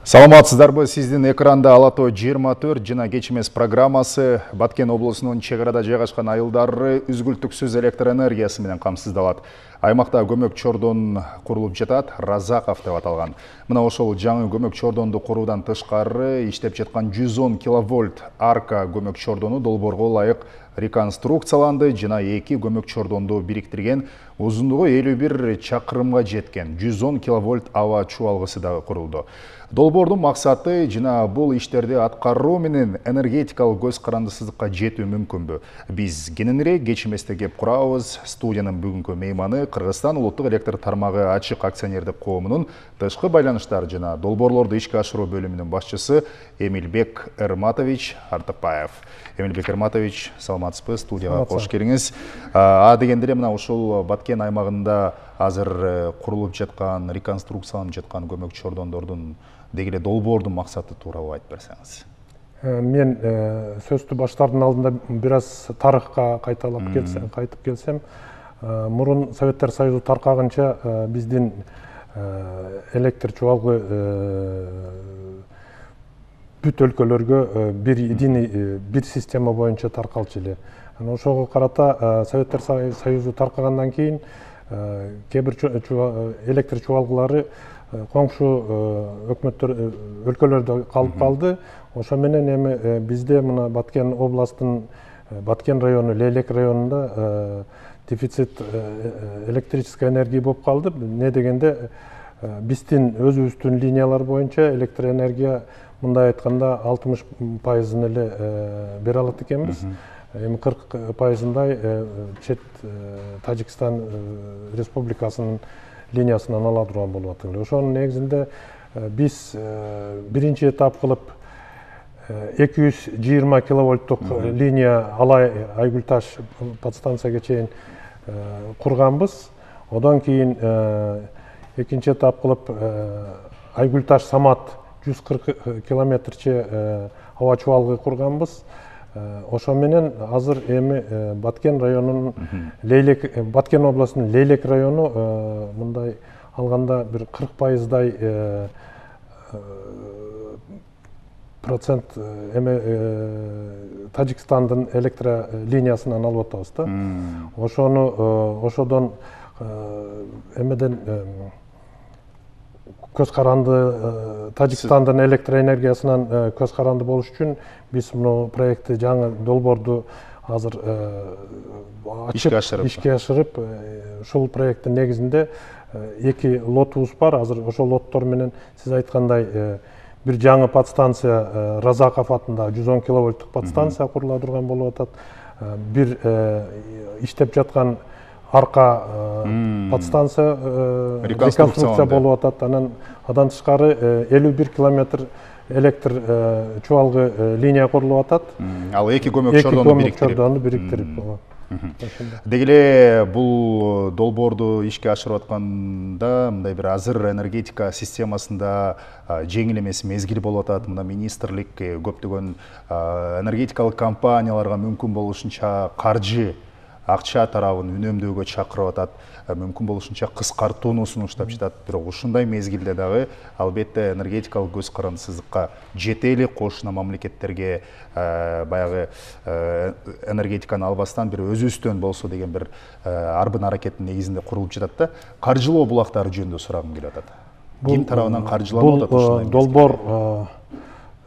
Саламатсыздарбы, сиздин экранда Алато 24 жана кечимес программасы Баткен облусунун чек арада жайгашкан айылдары үзгүлтүксүз электр энергиясы менен камсыздалат. Аймакта көмөк чордон курулуп жатат, Разаков деп аталган. Мына ошол жаңы көмөк чордонду куруудан тышкары иштеп жаткан 110 киловольт арка көмөк чордону долбоорго ылайык реконструкцияланды жана 2 көмөк чордонду бириктирген узундугу 51 чакырымга жеткен 110 киловольт аба чубалгысы да курулду. Долбоордун максаты жана бул иштерди аткаруу менен энергетикалык көз карандысыздыкка жетүү мүмкүнбү? Биз кененирээк кечиместе кеп курабыз. Студиянын бүгүнкү мейманы Кыргызстан улуттук электр тармагы ачык акционердик коомунун тышкы байланыштар жана долбоорлорду ишке ашыруу бөлүмүнүн башчысы Эмилбек Эрматович Артыкбаев. Эмилбек Эрматович, саламатсызбы, студияга кош келиңиз. Дегенде эле мына ушул Баткен аймагында азыр курулуп жаткан, реконструкцияланып жаткан көмөк чордондордун деги эле долбоордун максаты тууралуу айтып берсеңиз. Мен сөздү баштардын алдында бир аз тарыхка кайтып келсем, мурун Советтер Союзу таркагынча биздин электр чубалгы бүт өлкөлөргө бир система боюнча таркалчу эле. Ошого карата Советтер Союзу таркагандан кийин кээ бир электр чубалгылары коңшу өлкөлөрдө калып калды. Ошо менен эми бизде мына Баткен областынын Баткен району, Лейлек районунда дефицит электрической энергия болуп калды. Не дегенде биздин өзүбүздүн линиялар боюнча электр энергия мындай айтканда 60% эле бере алат экенбиз. Эми 40%-дай чет Тажикстан республикасынын линиясынан ала турган болуп атат. Ошонун негизинде биз биринчи этап кылып 220 киловольттук линия Алай Айгүлташ подстанцияга чейин курганбыз. Одан кийин экинчи этап кылып Айгүлташ Самат 140 километрче аба чубалгы курганбыз. Ошо менен азыр эми Баткен районунун Баткен областынын Лейлек району мындай алганда бир 40%-дай процент эми Тажикстандын электр линиясынан алып атабыз да. Ошодон эмеден көз каранды Тажикстандын электр энергиясынан көз каранды болуш үчүн биз мына проектти жаңы долбоорду азыр ишке ашырып, ушул проекттин негизинде 2 лотубуз бар. Азыр ошол лоттор менен сиз айткандай бир жаңы подстанция Разаков атында 110 киловольттук подстанция курула турган болуп атат. Бир иштеп жаткан арка подстанция реконструкция болуп атат. Андан тышкары 51 километр электр чубалгы линия курулуп атат. Ал эки көмөк чордонду бириктирип. Деги эле бул долбоорду ишке ашырып атканда мындай бир азыр энергетика системасында жеңил эмес мезгил болуп атат. Мына министрлик көптөгөн энергетикалык компанияларга мүмкүн болушунча каржы акча тарабын үнөмдөөгө чакырып атат, мүмкүн болушунча кыскартууну сунуштап жатат. Бирок ушундай мезгилде дагы албетте энергетикалык көз карандысыздыкка жете элек кошуна мамлекеттерге баягы энергетиканы албастан бир өзүбүздөн болсо деген бир арбын аракеттин негизинде курулуп жатат да. Каржылоо булактары жөнүндө сурагым келип атат. Ким тарабынан каржыланып атат ушундай? Бул долбоор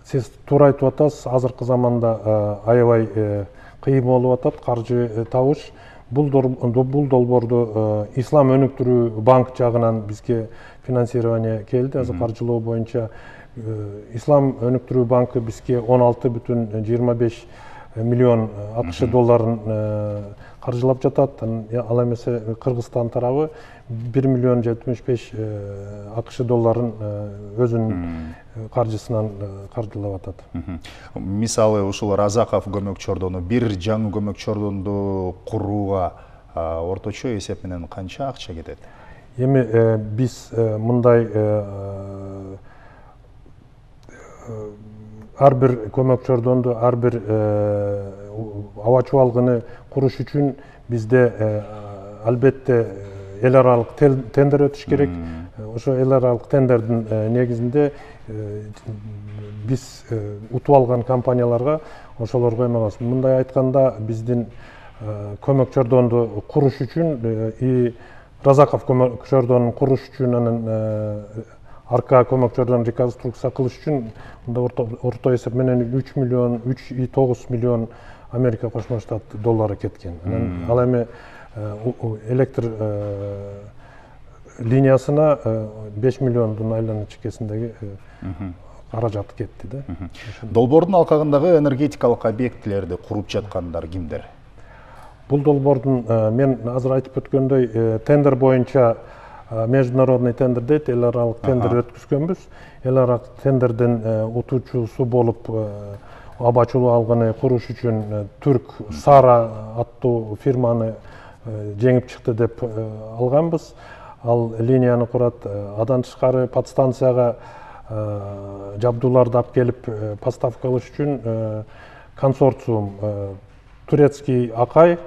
сиз туура айтып атасыз, азыркы заманда аябай кыйын болуп атат каржы табыш. Бул долбоорду Ислам өнүктүрүү банк жагынан бизге финансирование келди. Азыр каржылоо боюнча Ислам өнүктүрүү банкы бизге 16,25 миллион АКШ долларын каржылап жатат. Ал эмесе Кыргызстан тарабы 1 миллион 75 АКШ долларын өзүнүн каржысынан каржылап атат. Мисалы ушул Разаков көмөк чордону, бир жаңы көмөк чордонду курууга орточо эсеп менен канча акча кетет? Эми биз мындай ар бир көмөк чордонду, ар бир аба чубалгыны куруш үчүн бизде албетте эл аралык тендер өтүш керек. Ошо эл аралык тендердин негизинде биз утуп алган компанияларга ошолорго эме. Мындай айтканда биздин көмөк чордонду куруш үчүн Разаков көмөк чордонун куруш үчүн анан арка көмөк чордонун реконструкция кылыш үчүн мында орто эсеп менен 3,9 миллион Америка Кошмо Штат доллары кеткен. Ал эми электр линиясына 5 миллиондун айлана чекесиндеги каражат кетти да. Долбоордун алкагындагы энергетикалык объектилерди куруп жаткандар кимдер? Бул долбоордун мен азыр айтып өткөндөй тендер боюнча международный тендер дейт, эл аралык тендер өткүзгөнбүз. Эл аралык тендердин утуучусу болуп абачылуу алганы куруш үчүн Түрк Сара аттуу фирманы жеңип чыкты деп алганбыз. Ал линияны курат. Адан тышкары подстанцияга жабдууларды алып келип поставка кылыш үчүн консорциум турецкий Акай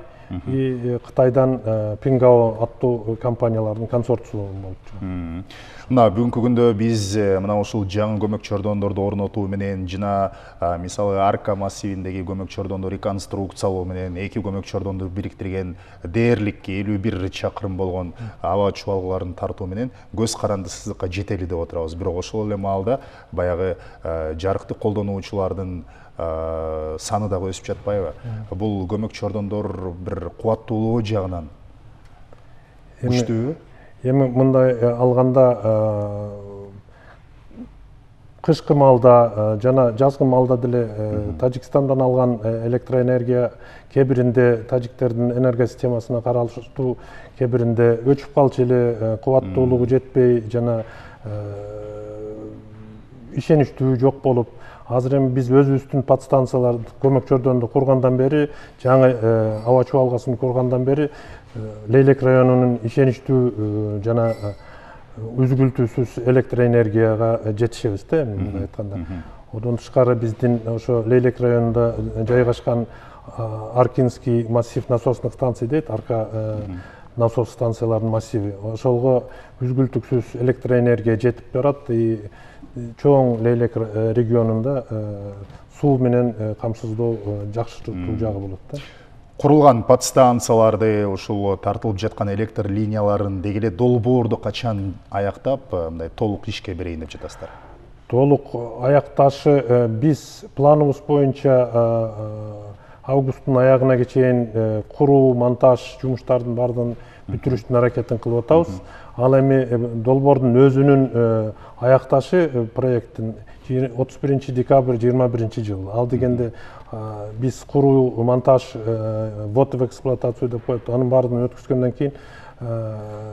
и Кытайдан Пингао аттуу компаниялардын консорциуму болуп. Мына бүгүнкү күндө биз мына ушул жаңы көмөк чордондорду орнотуу менен жана мисалы Арка массивиндеги көмөк чордонду реконструкциялоо менен эки көмөк чордонду бириктирген дээрлик 51 чакырым болгон аба чубалгыларын тартуу менен көз карандысыздыкка жетели деп отурабыз. Бирок ошол эле маалда баягы жарыктык колдонуучулардын саны дагы өсүп жатпайбы? Бул көмөк чордондор бир кубаттуулугу жагынан күчтүүбү? Эми мындай алганда кышкы маалда жана жазгы маалда деле Тажикстандан алган электроэнергия кээ биринде тажиктердин энергия системасына каралыштуу, кээ биринде өчүп калчу эле, кубаттуулугу жетпей жана ишеничтүү жок болуп, азыр эми биз өзүбүздүн подстанцияларды көмөк чордонду кургандан бери, жаңы аба чубалгасын кургандан бери Leylek районунун ишеничтүү жана үзгүлтүүсүз электроэнергияга жетишебиз да, мындай айтканда. Одан тышкары биздин ошо Leylek районунда жайгашкан Аркинский массив насосных станций дейт, арка насос станцияларынын массиви. Ошолго үзгүлтүксүз электроэнергия жетип барат и чоң Leylek регионунда суу менен камсыздоо жакшыртуу жагы болот да. Курулган подстанцияларды, ушул тартылып жаткан электр линияларын дегеле долбоорду качан аяктап, мындай толук ишке берейин деп жатасыздар? Толук аякташы биз планыбыз боюнча августтун аягына чейин куруу, монтаж жумуштардын баардыгын бүтүрүштүн аракетин кылып атабыз. Ал эми долбоордун өзүнүн аякташы проекттин 31 декабрь 21 жыл. Ал дегенде биз куруу, монтаж, ввод в эксплуатацию деп коет. Анын баардыгын өткүзгөндөн кийин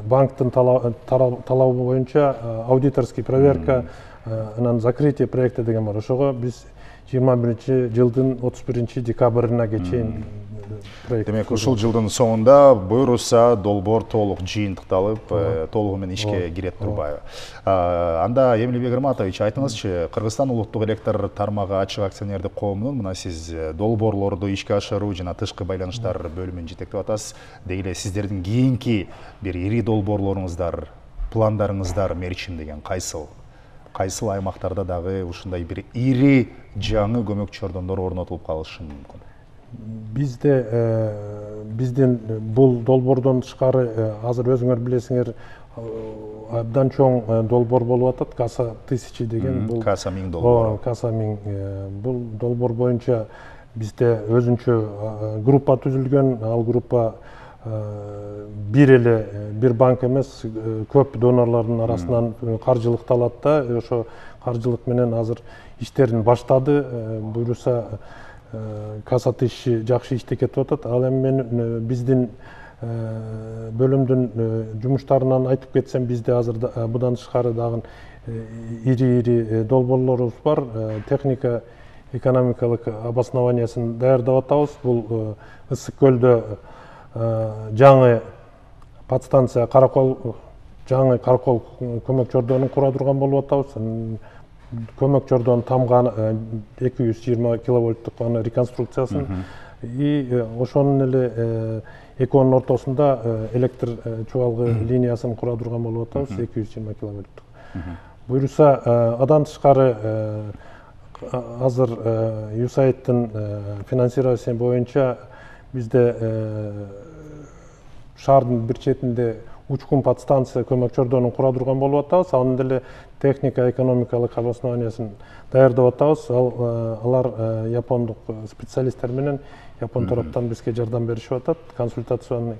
банктын талабы боюнча аудиторский проверка, анан закрытие проекта деген бар. Ошого биз 21 жылдын 31 декабрына чейин проект. Демек, ушул жылдын соңунда буюрса долбоор толук жыйынтыкталып, толугу менен ишке кире турбайбы? Анда Эмилбек Ирматович, айтыңызчы, Кыргызстан улуттук электр тармагы ачык акционердик коомунун мына сиз долбоорлорду ишке ашыруу жана тышкы байланыштар бөлүмүн жетектеп атасыз. Дегеле сиздердин кийинки бир ири долбоорлоруңуздар, пландарыңыздар мерчим деген кайсыл? Кайсыл аймактарда дагы ушундай бир ири жаңы көмөк чордондор орнотулуп калышы мүмкүн? Биздин бул долбоордон тышкары азыр өзүңөр билесиңер абдан чоң долбоор болуп атат, Каса 1000 деген. Бул Каса 1000 долбоор. Каса 1000. Бул долбоор боюнча бизде өзүнчө группа түзүлгөн. Ал группа бир банк эмес, көп донорлордун арасынан каржылыкталат да. Ошо каржылык менен азыр иштерин баштады. Буюрса Каса 1000 жакшы иште кетип атат. Ал эми мен биздин бөлүмдүн жумуштарынан айтып кетсем, бизде азыр будан тышкары дагы ири долбоорлорубуз бар. Техника экономикалык обоснованиясын даярдап атабыз. Бул Ысык көлдө жаңы подстанция жаңы Каракол көмөк чордонун кура турган болуп атабыз. Көмөк чордонун тамганы 220 киловольттук реконструкциясын И ошонун эле экөөнүн ортосунда электр чубалгы линиясын кура турган болуп атабыз, 220 киловольттук. Буюрса адан тышкары азыр USAID-тин финансирациясы боюнча бизде шаардын бир четинде учкун подстанция көмөк чордонун кура турган болуп атабыз. Анын деле техника экономикалык обоснованиясын даярдап атабыз. Алар япондук специалисттер менен Япон тараптан бизге жардам беришип атат. Консультационный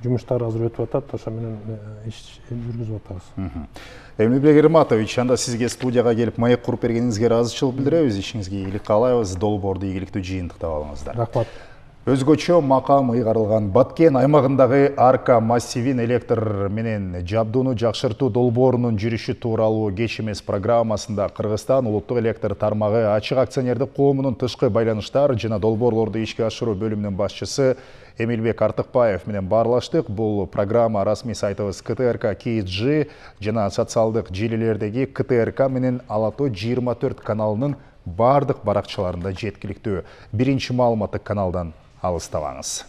жумуштар азыр өтүп атат. Ошо менен иш жүргүзүп атабыз. Эмилбек Ирматович, анда сизге студияга келип маек куруп бергениңизге ыраазычылык билдиребиз. Ишиңизге ийгилик каалайбыз. Долбоорду ийгиликтүү жыйынтыктап алыңыздар. Рахмат. Өзгөчө макам ыйгарылган Баткен аймагындагы Арка массивин электр менен жабдууну жакшыртуу долбоорунун жүрүшү тууралуу кеч эмес программасында Кыргызстан улуттук электр тармагы ачык акционердик коомунун тышкы байланыштар жана долбоорлорду ишке ашыруу бөлүмүнүн башчысы Эмилбек Артыкбаев менен баарлаштык. Бул программа расмий сайтыбыз КТРК KG жана социалдык желилердеги КТРК менен Алато 24 каналынын бардык баракчаларында жеткиликтүү. Биринчи маалыматтык каналдан алыстабаңыз.